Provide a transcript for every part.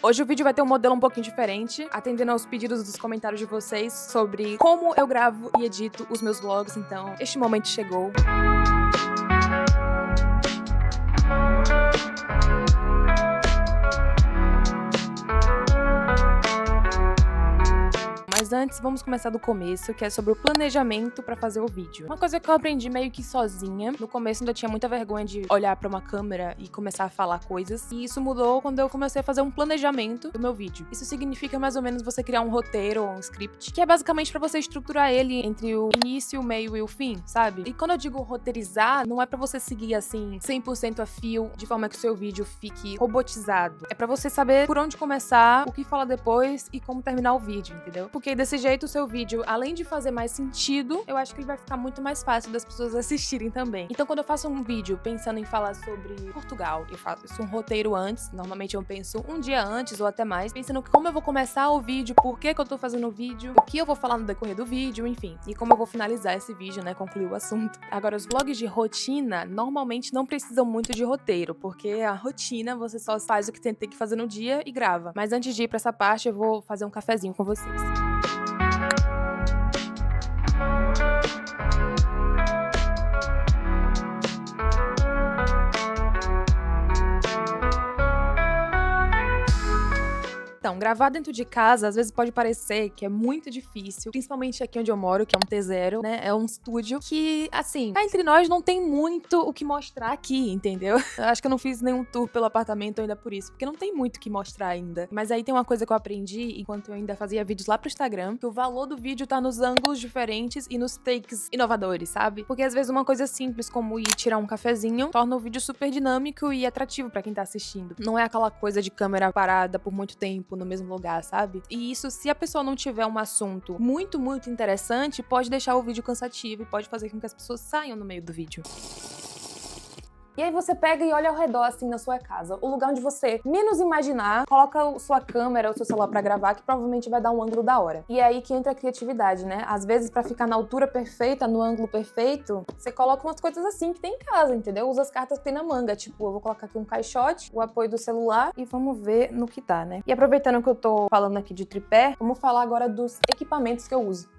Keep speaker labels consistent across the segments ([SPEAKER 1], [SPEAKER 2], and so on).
[SPEAKER 1] Hoje o vídeo vai ter um modelo um pouquinho diferente, atendendo aos pedidos dos comentários de vocês sobre como eu gravo e edito os meus vlogs, então este momento chegou. Mas antes, vamos começar do começo, que é sobre o planejamento pra fazer o vídeo. Uma coisa que eu aprendi meio que sozinha. No começo ainda tinha muita vergonha de olhar pra uma câmera e começar a falar coisas. E isso mudou quando eu comecei a fazer um planejamento do meu vídeo. Isso significa mais ou menos você criar um roteiro ou um script, que é basicamente pra você estruturar ele entre o início, o meio e o fim, sabe? E quando eu digo roteirizar, não é pra você seguir assim 100% a fio, de forma que o seu vídeo fique robotizado. É pra você saber por onde começar, o que falar depois e como terminar o vídeo, entendeu? Porque desse jeito o seu vídeo, além de fazer mais sentido, eu acho que ele vai ficar muito mais fácil das pessoas assistirem também. Então quando eu faço um vídeo pensando em falar sobre Portugal, eu faço um roteiro antes, normalmente eu penso um dia antes ou até mais, pensando como eu vou começar o vídeo, por que eu tô fazendo o vídeo, o que eu vou falar no decorrer do vídeo, enfim, e como eu vou finalizar esse vídeo, né, concluir o assunto. Agora, os vlogs de rotina normalmente não precisam muito de roteiro, porque a rotina você só faz o que tem que fazer no dia e grava. Mas antes de ir pra essa parte, eu vou fazer um cafezinho com vocês. Então, gravar dentro de casa, às vezes pode parecer que é muito difícil, principalmente aqui onde eu moro, que é um T0, né? É um estúdio que, assim, cá entre nós não tem muito o que mostrar aqui, entendeu? Eu acho que eu não fiz nenhum tour pelo apartamento ainda por isso, porque não tem muito o que mostrar ainda. Mas aí tem uma coisa que eu aprendi enquanto eu ainda fazia vídeos lá pro Instagram, que o valor do vídeo tá nos ângulos diferentes e nos takes inovadores, sabe? Porque às vezes uma coisa simples como ir tirar um cafezinho torna o vídeo super dinâmico e atrativo pra quem tá assistindo. Não é aquela coisa de câmera parada por muito tempo no mesmo lugar, sabe? E isso, se a pessoa não tiver um assunto muito interessante, pode deixar o vídeo cansativo e pode fazer com que as pessoas saiam no meio do vídeo. E aí você pega e olha ao redor, assim, na sua casa. O lugar onde você menos imaginar, coloca sua câmera ou seu celular pra gravar, que provavelmente vai dar um ângulo da hora. E é aí que entra a criatividade, né? Às vezes, pra ficar na altura perfeita, no ângulo perfeito, você coloca umas coisas assim que tem em casa, entendeu? Usa as cartas que tem na manga. Tipo, eu vou colocar aqui um caixote, o apoio do celular e vamos ver no que dá, né? E aproveitando que eu tô falando aqui de tripé, vamos falar agora dos equipamentos que eu uso.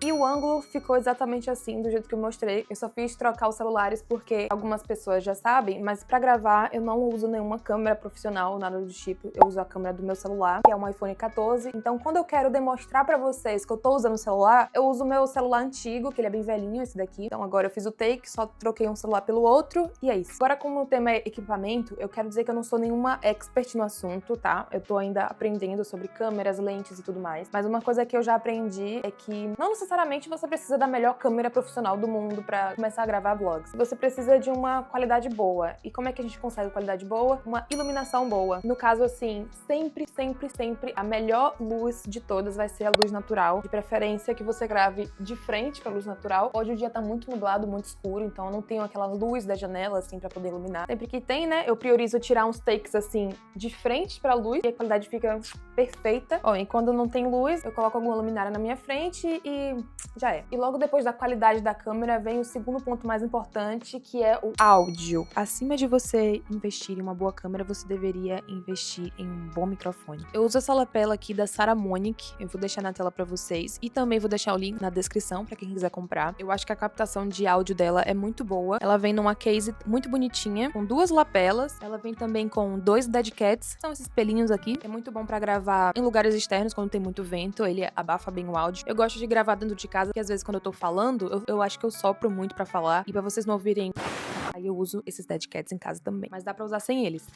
[SPEAKER 1] E o ângulo ficou exatamente assim, do jeito que eu mostrei. Eu só fiz trocar os celulares porque algumas pessoas já sabem, mas pra gravar eu não uso nenhuma câmera profissional, nada do tipo. Eu uso a câmera do meu celular, que é um iPhone 14. Então quando eu quero demonstrar pra vocês que eu tô usando o celular, eu uso o meu celular antigo, que ele é bem velhinho, esse daqui. Então agora eu fiz o take, só troquei um celular pelo outro e é isso. Agora, como o tema é equipamento, eu quero dizer que eu não sou nenhuma expert no assunto, tá? Eu tô ainda aprendendo sobre câmeras, lentes e tudo mais. Mas uma coisa que eu já aprendi é que não necessariamente você precisa da melhor câmera profissional do mundo pra começar a gravar vlogs. Você precisa de uma qualidade boa. E como é que a gente consegue qualidade boa? Uma iluminação boa. No caso, assim, sempre a melhor luz de todas vai ser a luz natural. De preferência que você grave de frente pra luz natural. Hoje o dia tá muito nublado, muito escuro, então eu não tenho aquela luz da janela, assim, pra poder iluminar. Sempre que tem, né, eu priorizo tirar uns takes, assim, de frente pra luz e a qualidade fica perfeita. Ó, e quando não tem luz, eu coloco alguma luminária na minha frente e já é. E logo depois da qualidade da câmera vem o segundo ponto mais importante, que é o áudio. Acima de você investir em uma boa câmera, você deveria investir em um bom microfone. Eu uso essa lapela aqui da Saramonic, eu vou deixar na tela pra vocês e também vou deixar o link na descrição pra quem quiser comprar. Eu acho que a captação de áudio dela é muito boa. Ela vem numa case muito bonitinha, com duas lapelas. Ela vem também com 2 dead cats, são esses pelinhos aqui. É muito bom pra gravar em lugares externos, quando tem muito vento, ele abafa bem o áudio. Eu gosto de gravar dentro de casa, porque às vezes quando eu tô falando, eu acho que eu sopro muito pra falar. E pra vocês não ouvirem, aí eu uso esses dead cats em casa também. Mas dá pra usar sem eles.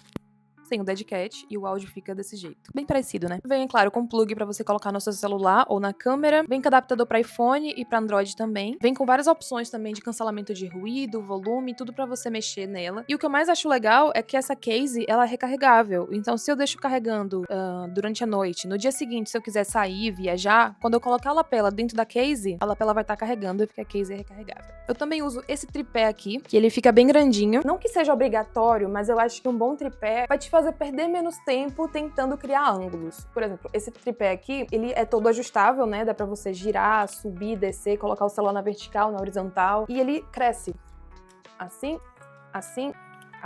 [SPEAKER 1] Sem o dead cat e o áudio fica desse jeito. Bem parecido, né? Vem, claro, com plug pra você colocar no seu celular ou na câmera. Vem com adaptador pra iPhone e pra Android também. Vem com várias opções também de cancelamento de ruído, volume, tudo pra você mexer nela. E o que eu mais acho legal é que essa case, ela é recarregável. Então, se eu deixo carregando durante a noite, no dia seguinte, se eu quiser sair, viajar, quando eu colocar a lapela dentro da case, a lapela vai estar carregando porque a case é recarregável. Eu também uso esse tripé aqui, que ele fica bem grandinho. Não que seja obrigatório, mas eu acho que um bom tripé vai te fazer perder menos tempo tentando criar ângulos. Por exemplo, esse tripé aqui, ele é todo ajustável, né? Dá pra você girar, subir, descer, colocar o celular na vertical, na horizontal. E ele cresce. Assim, assim,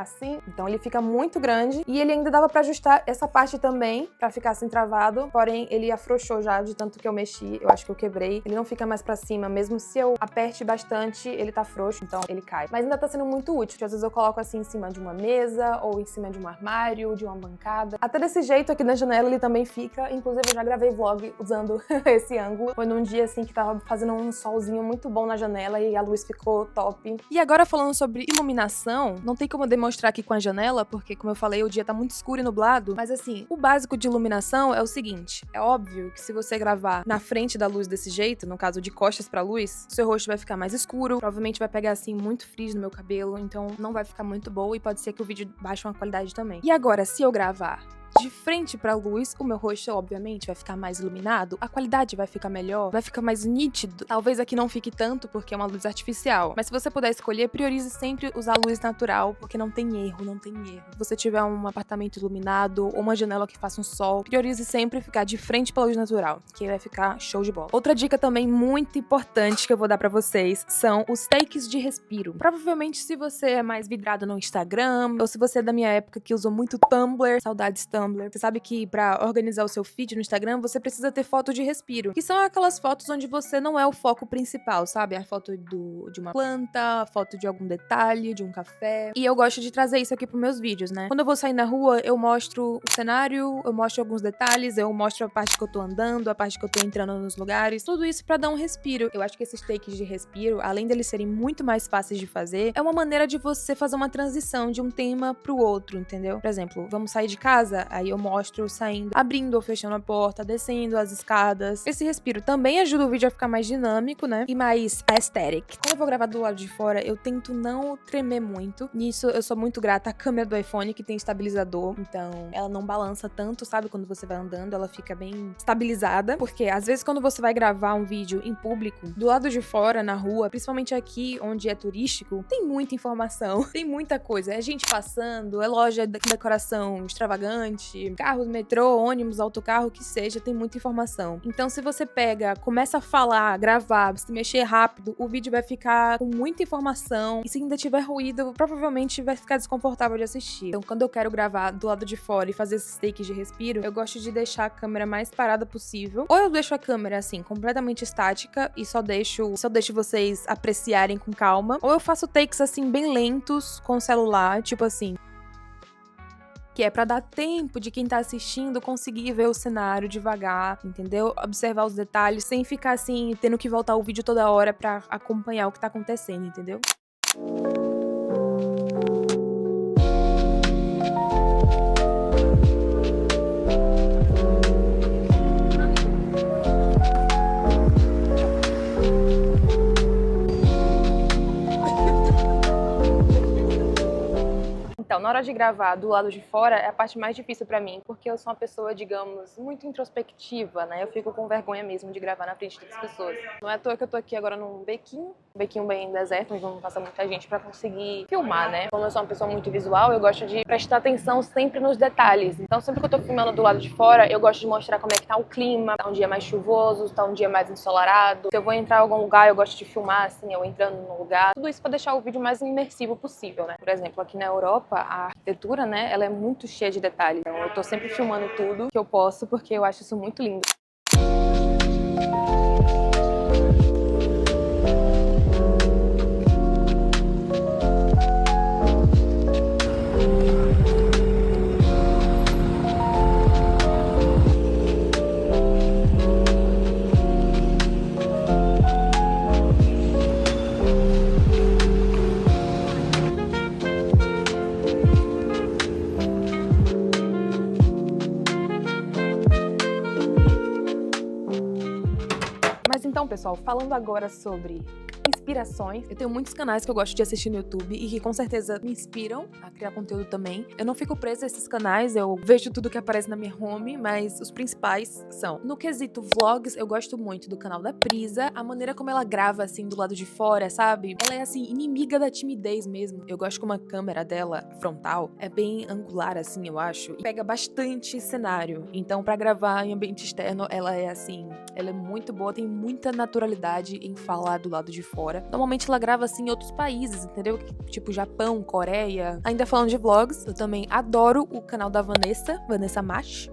[SPEAKER 1] assim. Então ele fica muito grande e ele ainda dava pra ajustar essa parte também, pra ficar assim travado, porém ele afrouxou já de tanto que eu mexi, eu acho que eu quebrei. Ele não fica mais pra cima, mesmo se eu aperte bastante, ele tá frouxo, então ele cai. Mas ainda tá sendo muito útil, às vezes eu coloco assim em cima de uma mesa, ou em cima de um armário, de uma bancada. Até desse jeito aqui na janela ele também fica, inclusive eu já gravei vlog usando esse ângulo. Foi num dia assim que tava fazendo um solzinho muito bom na janela e a luz ficou top. E agora falando sobre iluminação, não tem como eu demonstrar aqui com a janela, porque como eu falei, o dia tá muito escuro e nublado, mas assim, o básico de iluminação é o seguinte, é óbvio que se você gravar na frente da luz desse jeito, no caso de costas pra luz, seu rosto vai ficar mais escuro, provavelmente vai pegar assim muito frizz no meu cabelo, então não vai ficar muito bom e pode ser que o vídeo baixe uma qualidade também. E agora, se eu gravar de frente pra luz, o meu rosto, obviamente, vai ficar mais iluminado, a qualidade vai ficar melhor, vai ficar mais nítido. Talvez aqui não fique tanto, porque é uma luz artificial, mas se você puder escolher, priorize sempre usar luz natural, porque não tem erro, não tem erro. Se você tiver um apartamento iluminado, ou uma janela que faça um sol, priorize sempre ficar de frente pra luz natural, que vai ficar show de bola. Outra dica também muito importante que eu vou dar pra vocês são os takes de respiro. Provavelmente, se você é mais vidrado no Instagram, ou se você é da minha época que usou muito Tumblr, saudades Tumblr, você sabe que pra organizar o seu feed no Instagram, você precisa ter foto de respiro, que são aquelas fotos onde você não é o foco principal, sabe? A foto de uma planta, a foto de algum detalhe, de um café. E eu gosto de trazer isso aqui pros meus vídeos, né? Quando eu vou sair na rua, eu mostro o cenário, eu mostro alguns detalhes, eu mostro a parte que eu tô andando, a parte que eu tô entrando nos lugares, tudo isso pra dar um respiro. Eu acho que esses takes de respiro, além deles serem muito mais fáceis de fazer, é uma maneira de você fazer uma transição de um tema pro outro, entendeu? Por exemplo, vamos sair de casa, aí eu mostro saindo, abrindo ou fechando a porta, descendo as escadas. Esse respiro também ajuda o vídeo a ficar mais dinâmico, né? E mais aesthetic. Quando eu vou gravar do lado de fora, eu tento não tremer muito. Nisso, eu sou muito grata à câmera do iPhone, que tem estabilizador. Então, ela não balança tanto, sabe? Quando você vai andando, ela fica bem estabilizada. Porque, às vezes, quando você vai gravar um vídeo em público, do lado de fora, na rua, principalmente aqui, onde é turístico, tem muita informação. Tem muita coisa. É gente passando, é loja de decoração extravagante, carros, metrô, ônibus, autocarro, o que seja, tem muita informação. Então, se você pega, começa a falar, gravar, se mexer rápido, o vídeo vai ficar com muita informação e se ainda tiver ruído, provavelmente vai ficar desconfortável de assistir. Então, quando eu quero gravar do lado de fora e fazer esses takes de respiro, eu gosto de deixar a câmera mais parada possível. Ou eu deixo a câmera, assim, completamente estática e só deixo vocês apreciarem com calma. Ou eu faço takes, assim, bem lentos com o celular, tipo assim, que é pra dar tempo de quem tá assistindo conseguir ver o cenário devagar, entendeu? Observar os detalhes, sem ficar assim, tendo que voltar o vídeo toda hora pra acompanhar o que tá acontecendo, entendeu? Então, na hora de gravar do lado de fora é a parte mais difícil pra mim, porque eu sou uma pessoa, digamos, muito introspectiva, né? Eu fico com vergonha mesmo de gravar na frente das pessoas. Não é à toa que eu tô aqui agora num bequinho bem deserto, onde não passa muita gente pra conseguir filmar, né? Como eu sou uma pessoa muito visual, eu gosto de prestar atenção sempre nos detalhes. Então, sempre que eu tô filmando do lado de fora, eu gosto de mostrar como é que tá o clima, tá um dia mais chuvoso, tá um dia mais ensolarado. Se eu vou entrar em algum lugar, eu gosto de filmar, assim, eu entrando no lugar. Tudo isso pra deixar o vídeo mais imersivo possível, né? Por exemplo, aqui na Europa, a arquitetura, né, ela é muito cheia de detalhes. Então eu tô sempre filmando tudo que eu posso, porque eu acho isso muito lindo. Mas então, pessoal, falando agora sobre inspirações, eu tenho muitos canais que eu gosto de assistir no YouTube e que com certeza me inspiram a criar conteúdo também. Eu não fico presa a esses canais, eu vejo tudo que aparece na minha home, mas os principais são: no quesito vlogs, eu gosto muito do canal da Prisa, a maneira como ela grava assim do lado de fora, sabe? Ela é assim, inimiga da timidez mesmo. Eu gosto como a câmera dela, frontal, é bem angular assim, eu acho, e pega bastante cenário. Então, pra gravar em ambiente externo, ela é assim, ela é muito boa, tem muita naturalidade em falar do lado de fora. fora. Normalmente ela grava, assim, em outros países, entendeu? Tipo Japão, Coreia. Ainda falando de vlogs, eu também adoro o canal da Vanessa Mach,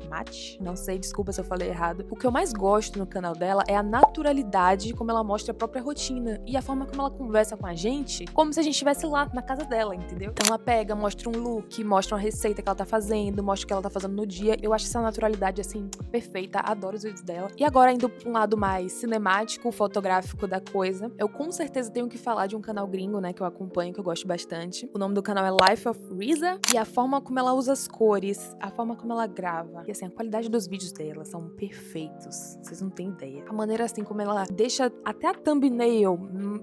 [SPEAKER 1] não sei, desculpa se eu falei errado. O que eu mais gosto no canal dela é a naturalidade como ela mostra a própria rotina e a forma como ela conversa com a gente, como se a gente estivesse lá na casa dela, entendeu? Então ela pega, mostra um look, mostra uma receita que ela tá fazendo, mostra o que ela tá fazendo no dia. Eu acho essa naturalidade, assim, perfeita. Adoro os vídeos dela. E agora, indo pra um lado mais cinemático, fotográfico da coisa, eu com certeza tenho que falar de um canal gringo, né, que eu acompanho, que eu gosto bastante. O nome do canal é Life of Riza, e a forma como ela usa as cores, a forma como ela grava, e assim, a qualidade dos vídeos dela são perfeitos. Vocês não têm ideia. A maneira, assim, como ela deixa até a thumbnail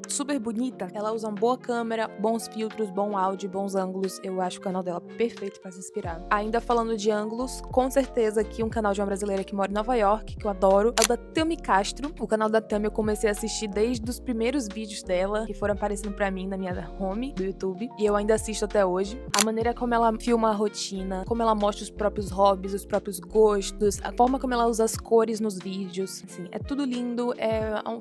[SPEAKER 1] super bonita, ela usa uma boa câmera, bons filtros, bom áudio, bons ângulos. Eu acho o canal dela perfeito pra se inspirar. Ainda falando de ângulos, com certeza aqui um canal de uma brasileira que mora em Nova York, que eu adoro, é o da Tami Castro. O canal da Tami eu comecei a assistir desde os primeiros vídeos dela, que foram aparecendo pra mim na minha home do YouTube, e eu ainda assisto até hoje. A maneira como ela filma a rotina, como ela mostra os próprios hobbies, os próprios gostos, a forma como ela usa as cores nos vídeos, assim, é tudo lindo,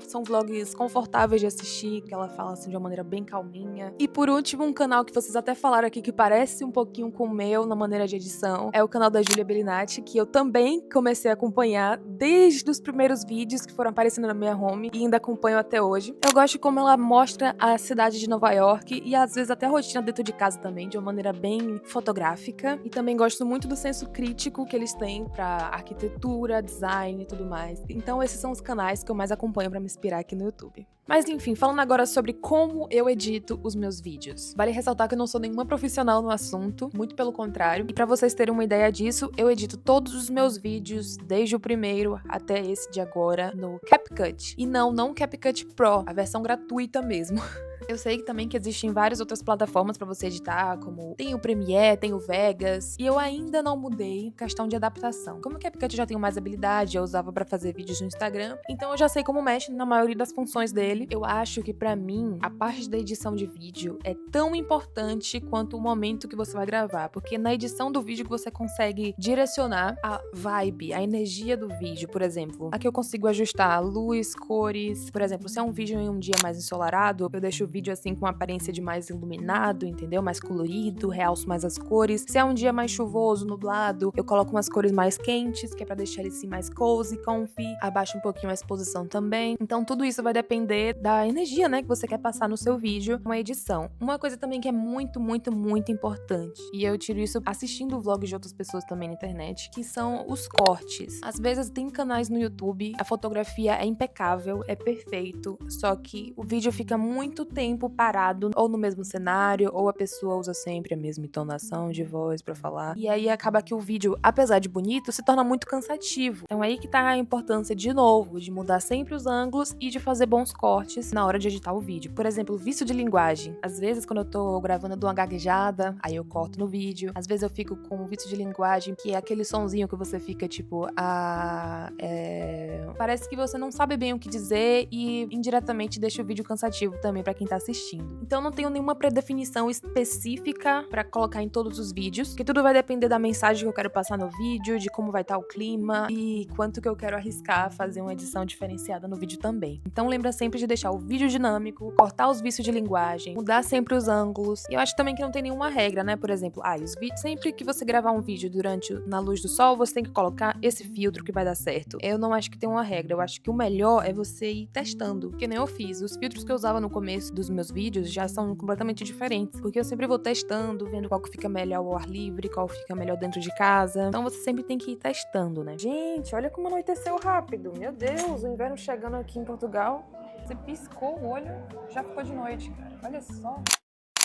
[SPEAKER 1] são vlogs confortáveis de assistir, que ela fala assim de uma maneira bem calminha. E por último, um canal que vocês até falaram aqui que parece um pouquinho com o meu na maneira de edição, é o canal da Julia Bellinati, que eu também comecei a acompanhar desde os primeiros vídeos que foram aparecendo na minha home e ainda acompanho até hoje. Eu gosto como ela mostra a cidade de Nova York e às vezes até a rotina dentro de casa também, de uma maneira bem fotográfica. E também gosto muito do senso crítico que eles têm pra arquitetura, design e tudo mais. Então esses são os canais que eu mais acompanho pra me inspirar aqui no YouTube. Mas enfim, falando agora sobre como eu edito os meus vídeos. Vale ressaltar que eu não sou nenhuma profissional no assunto, muito pelo contrário. E pra vocês terem uma ideia disso, eu edito todos os meus vídeos, desde o primeiro até esse de agora, no CapCut. E não o CapCut Pro, a versão gratuita mesmo. Eu sei que também que existem várias outras plataformas pra você editar, como tem o Premiere, tem o Vegas, e eu ainda não mudei questão de adaptação. Como o CapCut eu já tenho mais habilidade, eu usava pra fazer vídeos no Instagram, então eu já sei como mexe na maioria das funções dele. Eu acho que pra mim, a parte da edição de vídeo é tão importante quanto o momento que você vai gravar, porque na edição do vídeo que você consegue direcionar a vibe, a energia do vídeo, por exemplo. Aqui eu consigo ajustar luz, cores, por exemplo, se é um vídeo em um dia mais ensolarado, eu deixo o vídeo assim com uma aparência de mais iluminado, entendeu? Mais colorido, realço mais as cores. Se é um dia mais chuvoso, nublado, eu coloco umas cores mais quentes, que é pra deixar ele assim mais cozy, comfy. Abaixo um pouquinho a exposição também. Então tudo isso vai depender da energia, né, que você quer passar no seu vídeo com a edição. Uma coisa também que é muito, muito, muito importante, e eu tiro isso assistindo vlogs de outras pessoas também na internet, que são os cortes. Às vezes tem canais no YouTube, a fotografia é impecável, é perfeito, só que o vídeo fica muito tempo parado, ou no mesmo cenário, ou a pessoa usa sempre a mesma entonação de voz pra falar. E aí acaba que o vídeo, apesar de bonito, se torna muito cansativo. Então aí que tá a importância, de novo, de mudar sempre os ângulos e de fazer bons cortes na hora de editar o vídeo. Por exemplo, vício de linguagem. Às vezes, quando eu tô gravando de uma gaguejada, aí eu corto no vídeo. Às vezes eu fico com um vício de linguagem, que é aquele sonzinho que você fica tipo, parece que você não sabe bem o que dizer e indiretamente deixa o vídeo cansativo também pra quem tá assistindo. Então não tenho nenhuma predefinição específica pra colocar em todos os vídeos, que tudo vai depender da mensagem que eu quero passar no vídeo, de como vai estar o clima e quanto que eu quero arriscar fazer uma edição diferenciada no vídeo também. Então lembra sempre de deixar o vídeo dinâmico, cortar os vícios de linguagem, mudar sempre os ângulos. E eu acho também que não tem nenhuma regra, né? Por exemplo, sempre que você gravar um vídeo na luz do sol, você tem que colocar esse filtro que vai dar certo. Eu não acho que tem uma regra, eu acho que o melhor é você ir testando, que nem eu fiz. Os filtros que eu usava no começo dos meus vídeos já são completamente diferentes, porque eu sempre vou testando, vendo qual que fica melhor ao ar livre, qual fica melhor dentro de casa. Então você sempre tem que ir testando, né? Gente, olha como anoiteceu rápido. Meu Deus, o inverno chegando aqui em Portugal. Você piscou o olho, já ficou de noite, cara. Olha só.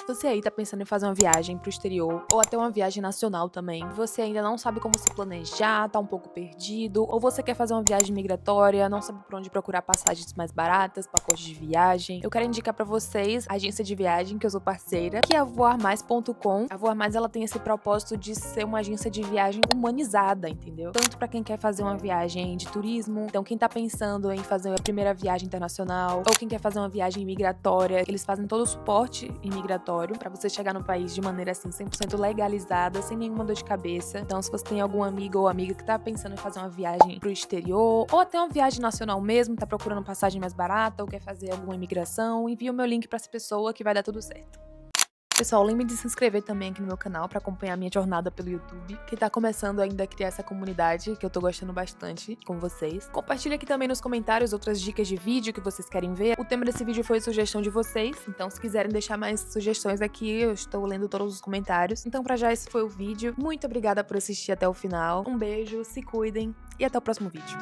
[SPEAKER 1] Você aí tá pensando em fazer uma viagem pro exterior, ou até uma viagem nacional também, você ainda não sabe como se planejar, tá um pouco perdido, ou você quer fazer uma viagem migratória, não sabe por onde procurar passagens mais baratas, pacotes de viagem, eu quero indicar pra vocês a agência de viagem que eu sou parceira, que é a voarmais.com. A Voar Mais, ela tem esse propósito de ser uma agência de viagem humanizada, entendeu? Tanto pra quem quer fazer uma viagem de turismo, então quem tá pensando em fazer a primeira viagem internacional, ou quem quer fazer uma viagem migratória, eles fazem todo o suporte imigratório migratório pra você chegar no país de maneira assim 100% legalizada, sem nenhuma dor de cabeça. Então, se você tem algum amigo ou amiga que tá pensando em fazer uma viagem pro exterior, ou até uma viagem nacional mesmo, tá procurando passagem mais barata ou quer fazer alguma imigração, envia o meu link pra essa pessoa que vai dar tudo certo. Pessoal, lembre de se inscrever também aqui no meu canal pra acompanhar a minha jornada pelo YouTube, que tá começando ainda a criar essa comunidade, que eu tô gostando bastante com vocês. Compartilha aqui também nos comentários outras dicas de vídeo que vocês querem ver. O tema desse vídeo foi sugestão de vocês, então se quiserem deixar mais sugestões aqui, eu estou lendo todos os comentários. Então pra já esse foi o vídeo. Muito obrigada por assistir até o final. Um beijo, se cuidem e até o próximo vídeo.